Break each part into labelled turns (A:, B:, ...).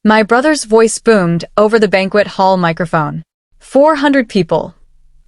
A: My brother's voice boomed over the banquet hall microphone. 400 people.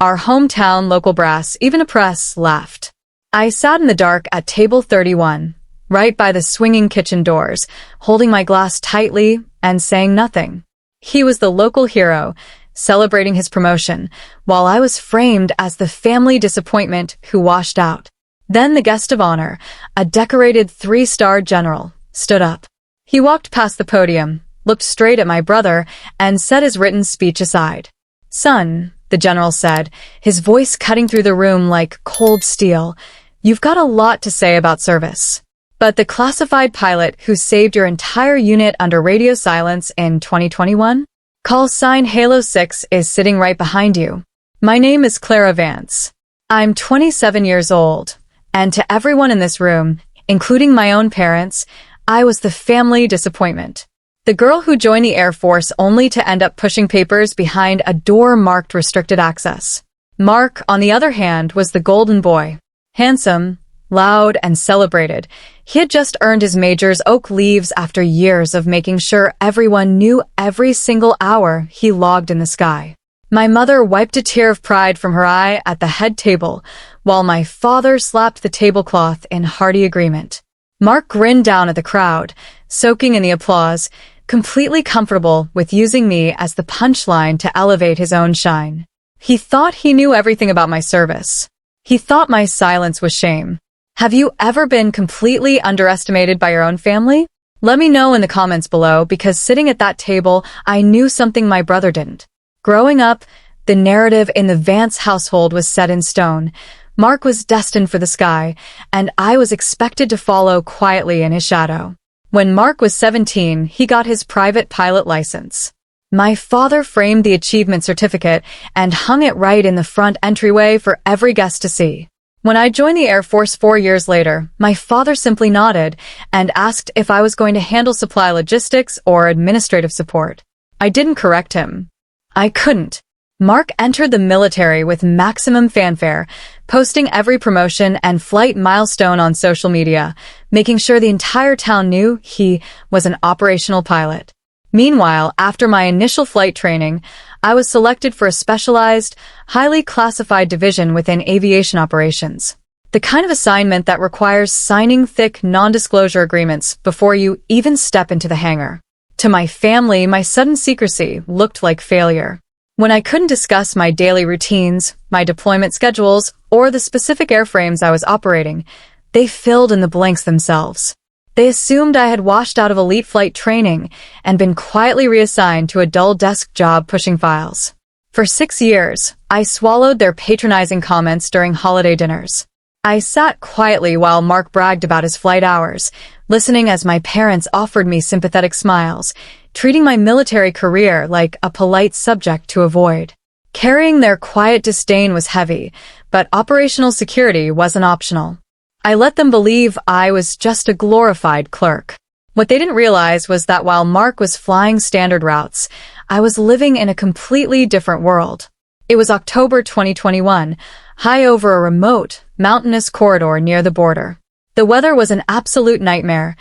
A: Our hometown local brass, even a press, laughed. I sat in the dark at table 31, right by the swinging kitchen doors, holding my glass tightly and saying nothing. He was the local hero, celebrating his promotion, while I was framed as the family disappointment who washed out. Then the guest of honor, a decorated 3-star general, stood up. He walked past the podium, looked straight at my brother, and set his written speech aside. "Son," the general said, his voice cutting through the room like cold steel, "you've got a lot to say about service. But the classified pilot who saved your entire unit under radio silence in 2021? Call sign Halo 6 is sitting right behind you. My name is Clara Vance. I'm 27 years old, and to everyone in this room, including my own parents, I was the family disappointment. The girl who joined the Air Force only to end up pushing papers behind a door marked restricted access. Mark, on the other hand, was the golden boy. Handsome, loud, and celebrated. He had just earned his major's oak leaves after years of making sure everyone knew every single hour he logged in the sky. My mother wiped a tear of pride from her eye at the head table, while my father slapped the tablecloth in hearty agreement. Mark grinned down at the crowd, soaking in the applause, completely comfortable with using me as the punchline to elevate his own shine. He thought he knew everything about my service. He thought my silence was shame. Have you ever been completely underestimated by your own family? Let me know in the comments below, because sitting at that table, I knew something my brother didn't. Growing up, the narrative in the Vance household was set in stone. Mark was destined for the sky, and I was expected to follow quietly in his shadow. When Mark was 17, he got his private pilot license. My father framed the achievement certificate and hung it right in the front entryway for every guest to see. When I joined the Air Force 4 years later, my father simply nodded and asked if I was going to handle supply logistics or administrative support. I didn't correct him. I couldn't. Mark entered the military with maximum fanfare, posting every promotion and flight milestone on social media, making sure the entire town knew he was an operational pilot. Meanwhile, after my initial flight training, I was selected for a specialized, highly classified division within aviation operations. The kind of assignment that requires signing thick non-disclosure agreements before you even step into the hangar. To my family, my sudden secrecy looked like failure. When I couldn't discuss my daily routines, my deployment schedules, or the specific airframes I was operating, they filled in the blanks themselves. They assumed I had washed out of elite flight training and been quietly reassigned to a dull desk job pushing files. For 6 years, I swallowed their patronizing comments during holiday dinners. I sat quietly while Mark bragged about his flight hours, listening as my parents offered me sympathetic smiles, treating my military career like a polite subject to avoid. Carrying their quiet disdain was heavy, but operational security wasn't optional. I let them believe I was just a glorified clerk. What they didn't realize was that while Mark was flying standard routes, I was living in a completely different world. It was October 2021, high over a remote, mountainous corridor near the border. The weather was an absolute nightmare.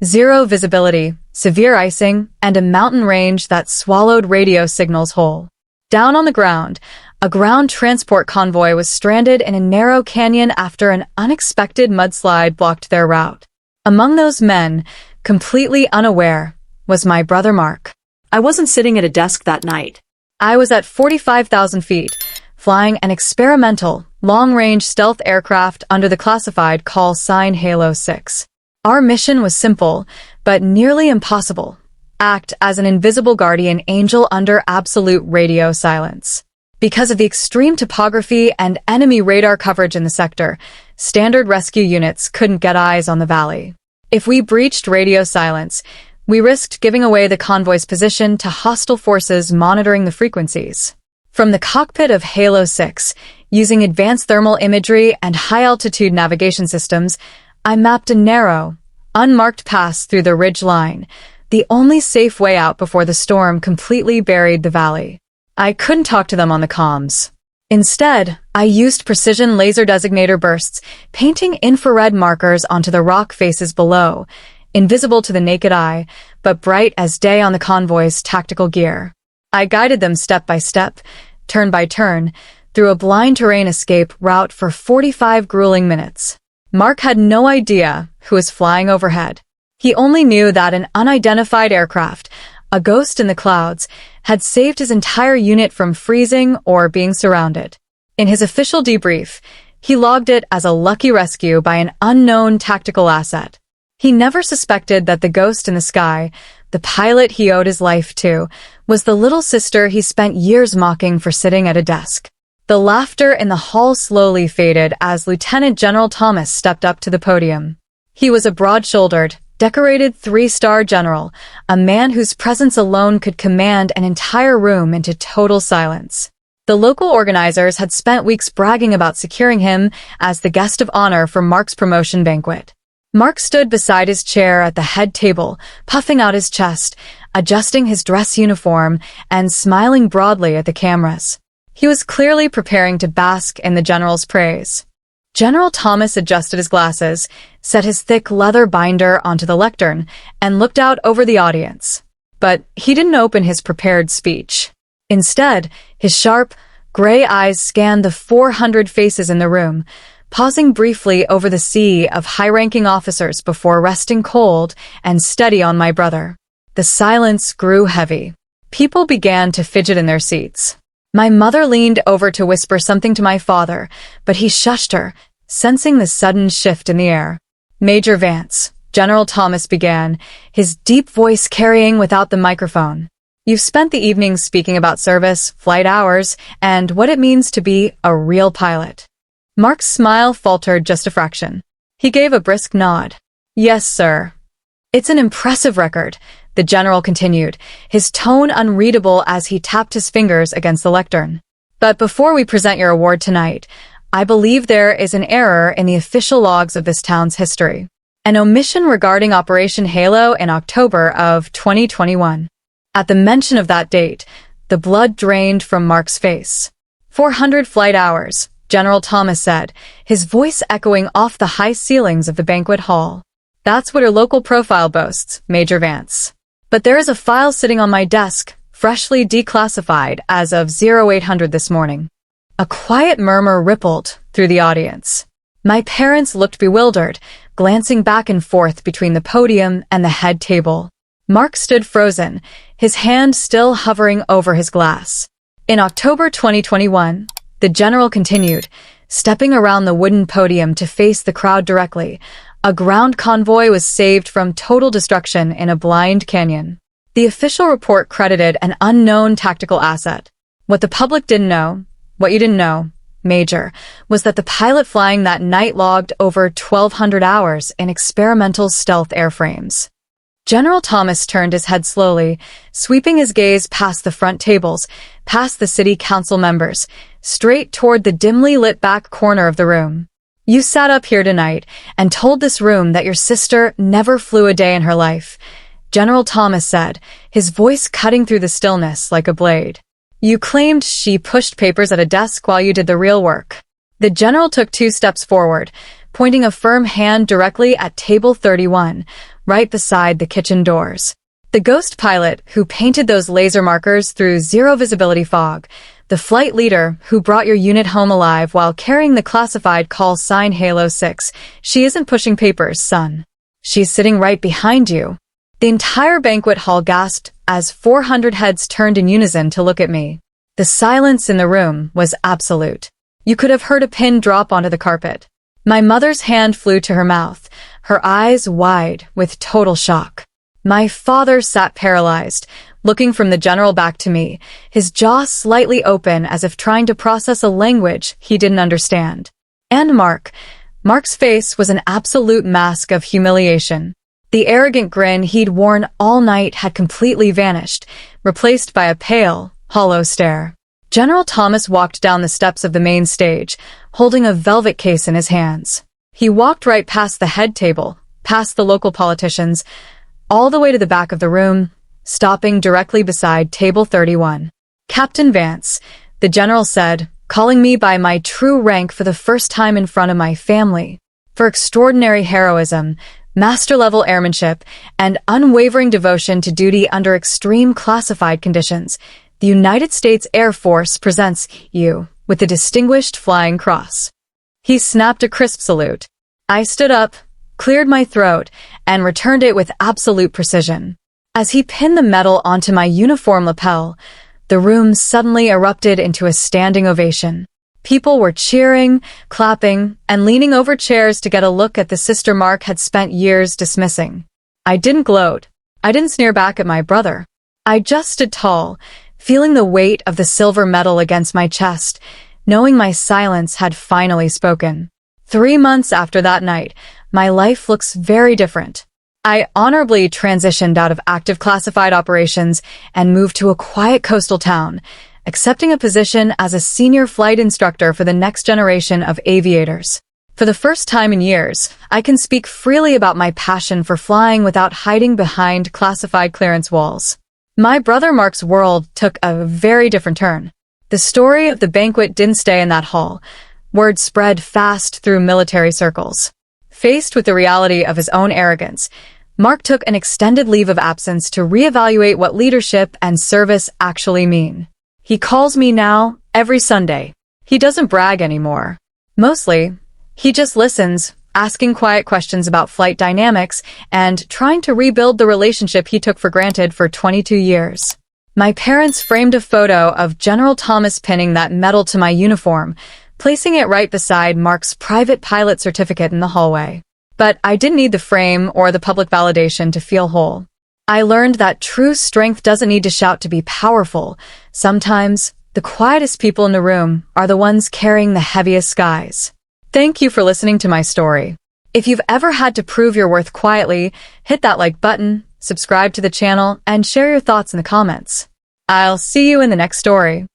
A: Zero visibility, severe icing, and a mountain range that swallowed radio signals whole. Down on the ground, a ground transport convoy was stranded in a narrow canyon after an unexpected mudslide blocked their route. Among those men, completely unaware, was my brother Mark.
B: I wasn't sitting at a desk that night.
A: I was at 45,000 feet, flying an experimental, long-range stealth aircraft under the classified call sign Halo 6. Our mission was simple, but nearly impossible. Act as an invisible guardian angel under absolute radio silence. Because of the extreme topography and enemy radar coverage in the sector, standard rescue units couldn't get eyes on the valley. If we breached radio silence, we risked giving away the convoy's position to hostile forces monitoring the frequencies. From the cockpit of Halo 6, using advanced thermal imagery and high-altitude navigation systems, I mapped a narrow, unmarked pass through the ridge line, the only safe way out before the storm completely buried the valley. I couldn't talk to them on the comms. Instead, I used precision laser designator bursts, painting infrared markers onto the rock faces below, invisible to the naked eye, but bright as day on the convoy's tactical gear. I guided them step by step, turn by turn, through a blind terrain escape route for 45 grueling minutes. Mark had no idea who was flying overhead. He only knew that an unidentified aircraft, a ghost in the clouds, had saved his entire unit from freezing or being surrounded. In his official debrief, he logged it as a lucky rescue by an unknown tactical asset. He never suspected that the ghost in the sky, the pilot he owed his life to, was the little sister he spent years mocking for sitting at a desk. The laughter in the hall slowly faded as Lieutenant General Thomas stepped up to the podium. He was a broad-shouldered, decorated three-star general, a man whose presence alone could command an entire room into total silence. The local organizers had spent weeks bragging about securing him as the guest of honor for Mark's promotion banquet. Mark stood beside his chair at the head table, puffing out his chest, adjusting his dress uniform, and smiling broadly at the cameras. He was clearly preparing to bask in the general's praise. General Thomas adjusted his glasses, set his thick leather binder onto the lectern, and looked out over the audience. But he didn't open his prepared speech. Instead, his sharp, gray eyes scanned the 400 faces in the room, pausing briefly over the sea of high-ranking officers before resting cold and steady on my brother. The silence grew heavy. People began to fidget in their seats. My mother leaned over to whisper something to my father, but he shushed her, sensing the sudden shift in the air. "Major Vance," General Thomas began, his deep voice carrying without the microphone. "You've spent the evening speaking about service, flight hours, and what it means to be a real pilot." Mark's smile faltered just a fraction. He gave a brisk nod. "Yes, sir." "It's an impressive record," the general continued, his tone unreadable as he tapped his fingers against the lectern. "But before we present your award tonight, I believe there is an error in the official logs of this town's history. An omission regarding Operation Halo in October of 2021. At the mention of that date, the blood drained from Mark's face. 400 flight hours, General Thomas said, his voice echoing off the high ceilings of the banquet hall. "That's what your local profile boasts, Major Vance. But there is a file sitting on my desk, freshly declassified as of 0800 this morning." A quiet murmur rippled through the audience. My parents looked bewildered, glancing back and forth between the podium and the head table. Mark stood frozen, his hand still hovering over his glass. "In October 2021, the general continued, stepping around the wooden podium to face the crowd directly, a ground convoy was saved from total destruction in a blind canyon. The official report credited an unknown tactical asset. What the public didn't know, what you didn't know, Major, was that the pilot flying that night logged over 1,200 hours in experimental stealth airframes." General Thomas turned his head slowly, sweeping his gaze past the front tables, past the city council members, straight toward the dimly lit back corner of the room. "You sat up here tonight and told this room that your sister never flew a day in her life," General Thomas said, his voice cutting through the stillness like a blade. "You claimed she pushed papers at a desk while you did the real work." The general took 2 steps forward, pointing a firm hand directly at table 31, right beside the kitchen doors. "The ghost pilot who painted those laser markers through zero-visibility fog, the flight leader who brought your unit home alive while carrying the classified call sign Halo 6, she isn't pushing papers, son. She's sitting right behind you." The entire banquet hall gasped as 400 heads turned in unison to look at me. The silence in the room was absolute. You could have heard a pin drop onto the carpet. My mother's hand flew to her mouth, her eyes wide with total shock. My father sat paralyzed, looking from the general back to me, his jaw slightly open as if trying to process a language he didn't understand. And Mark's face was an absolute mask of humiliation. The arrogant grin he'd worn all night had completely vanished, replaced by a pale, hollow stare. General Thomas walked down the steps of the main stage, holding a velvet case in his hands. He walked right past the head table, past the local politicians, all the way to the back of the room, stopping directly beside table 31. "Captain Vance," the general said, calling me by my true rank for the first time in front of my family. "For extraordinary heroism, master-level airmanship, and unwavering devotion to duty under extreme classified conditions, the United States Air Force presents you with the Distinguished Flying Cross. He snapped a crisp salute. I stood up, cleared my throat, and returned it with absolute precision. As he pinned the medal onto my uniform lapel, the room suddenly erupted into a standing ovation. People were cheering, clapping, and leaning over chairs to get a look at the sister Mark had spent years dismissing. I didn't gloat. I didn't sneer back at my brother. I just stood tall, feeling the weight of the silver medal against my chest, knowing my silence had finally spoken. 3 months after that night, my life looks very different. I honorably transitioned out of active classified operations and moved to a quiet coastal town, accepting a position as a senior flight instructor for the next generation of aviators. For the first time in years, I can speak freely about my passion for flying without hiding behind classified clearance walls. My brother Mark's world took a very different turn. The story of the banquet didn't stay in that hall. Word spread fast through military circles. Faced with the reality of his own arrogance, Mark took an extended leave of absence to reevaluate what leadership and service actually mean. He calls me now every Sunday. He doesn't brag anymore. Mostly, he just listens, asking quiet questions about flight dynamics and trying to rebuild the relationship he took for granted for 22 years. My parents framed a photo of General Thomas pinning that medal to my uniform, placing it right beside Mark's private pilot certificate in the hallway. But I didn't need the frame or the public validation to feel whole. I learned that true strength doesn't need to shout to be powerful. Sometimes, the quietest people in the room are the ones carrying the heaviest skies. Thank you for listening to my story. If you've ever had to prove your worth quietly, hit that like button, subscribe to the channel, and share your thoughts in the comments. I'll see you in the next story.